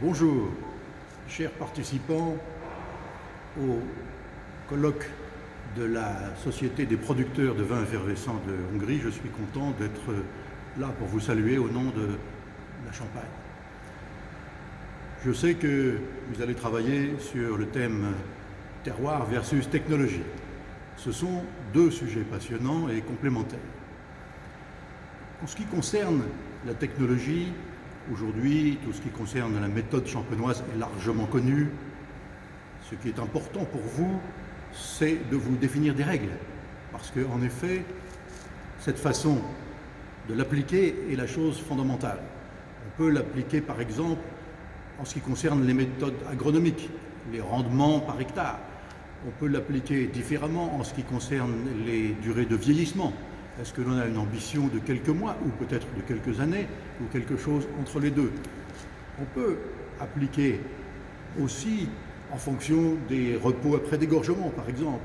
Bonjour, chers participants au colloque de la Société des producteurs de vins effervescents de Hongrie. Je suis content d'être là pour vous saluer au nom de la Champagne. Je sais que vous allez travailler sur le thème terroir versus technologie. Ce sont deux sujets passionnants et complémentaires. En ce qui concerne la technologie, aujourd'hui, tout ce qui concerne la méthode champenoise est largement connu. Ce qui est important pour vous, c'est de vous définir des règles. Parce qu'en effet, cette façon de l'appliquer est la chose fondamentale. On peut l'appliquer par exemple en ce qui concerne les méthodes agronomiques, les rendements par hectare. On peut l'appliquer différemment en ce qui concerne les durées de vieillissement. Est-ce que l'on a une ambition de quelques mois ou peut-être de quelques années ou quelque chose entre les deux? On peut appliquer aussi en fonction des repos après dégorgement, par exemple.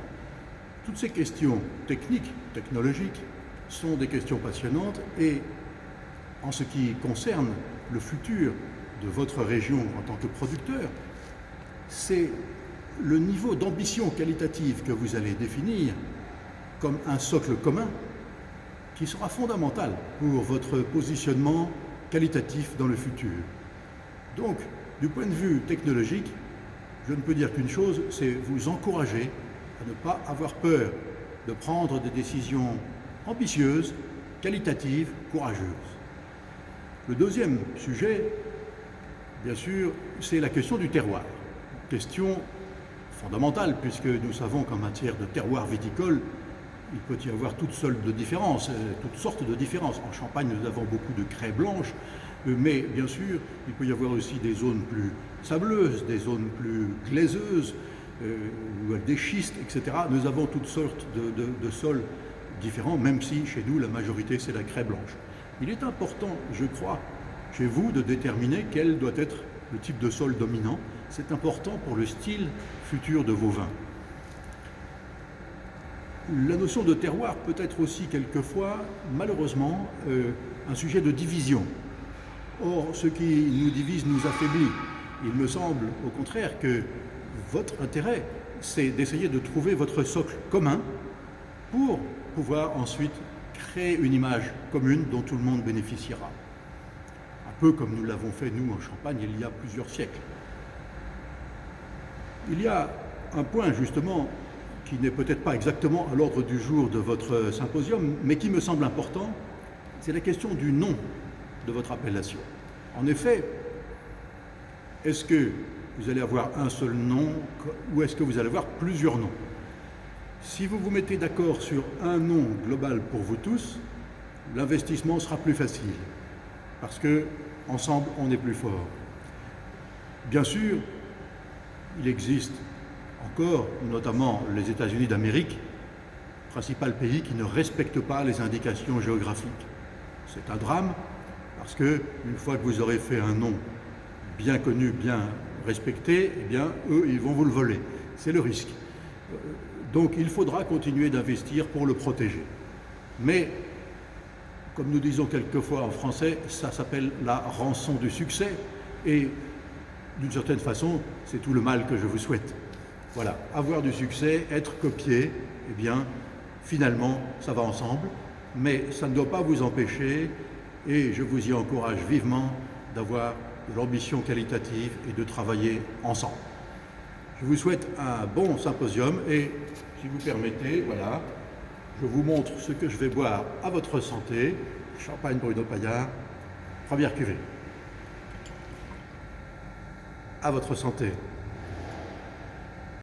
Toutes ces questions techniques, technologiques, sont des questions passionnantes et en ce qui concerne le futur de votre région en tant que producteur, c'est le niveau d'ambition qualitative que vous allez définir comme un socle commun qui sera fondamental pour votre positionnement qualitatif dans le futur. Donc, du point de vue technologique, je ne peux dire qu'une chose, c'est vous encourager à ne pas avoir peur de prendre des décisions ambitieuses, qualitatives, courageuses. Le deuxième sujet, bien sûr, c'est la question du terroir. Question fondamentale, puisque nous savons qu'en matière de terroir viticole, il peut y avoir toutes sortes de différences. En Champagne, nous avons beaucoup de craie blanche, mais bien sûr, il peut y avoir aussi des zones plus sableuses, des zones plus glaiseuses, ou des schistes, etc. Nous avons toutes sortes de sols différents, même si chez nous, la majorité, c'est la craie blanche. Il est important, je crois, chez vous, de déterminer quel doit être le type de sol dominant. C'est important pour le style futur de vos vins. La notion de terroir peut être aussi quelquefois, malheureusement, un sujet de division. Or, ce qui nous divise nous affaiblit. Il me semble, au contraire, que votre intérêt, c'est d'essayer de trouver votre socle commun pour pouvoir ensuite créer une image commune dont tout le monde bénéficiera. Un peu comme nous l'avons fait, nous, en Champagne, il y a plusieurs siècles. Il y a un point, justement, qui n'est peut-être pas exactement à l'ordre du jour de votre symposium, mais qui me semble important, c'est la question du nom de votre appellation. En effet, est-ce que vous allez avoir un seul nom ou est-ce que vous allez avoir plusieurs noms? Si vous vous mettez d'accord sur un nom global pour vous tous, l'investissement sera plus facile, parce que ensemble, on est plus fort. Bien sûr, il existe encore, notamment les États-Unis d'Amérique, principal pays qui ne respecte pas les indications géographiques. C'est un drame, parce que une fois que vous aurez fait un nom bien connu, bien respecté, eh bien, eux, ils vont vous le voler. C'est le risque. Donc, il faudra continuer d'investir pour le protéger. Mais, comme nous disons quelquefois en français, ça s'appelle la rançon du succès, et d'une certaine façon, c'est tout le mal que je vous souhaite. Voilà, avoir du succès, être copié, eh bien, finalement, ça va ensemble, mais ça ne doit pas vous empêcher, et je vous y encourage vivement, d'avoir de l'ambition qualitative et de travailler ensemble. Je vous souhaite un bon symposium, et si vous permettez, voilà, je vous montre ce que je vais boire à votre santé. Champagne Bruno Paillard, première cuvée. À votre santé.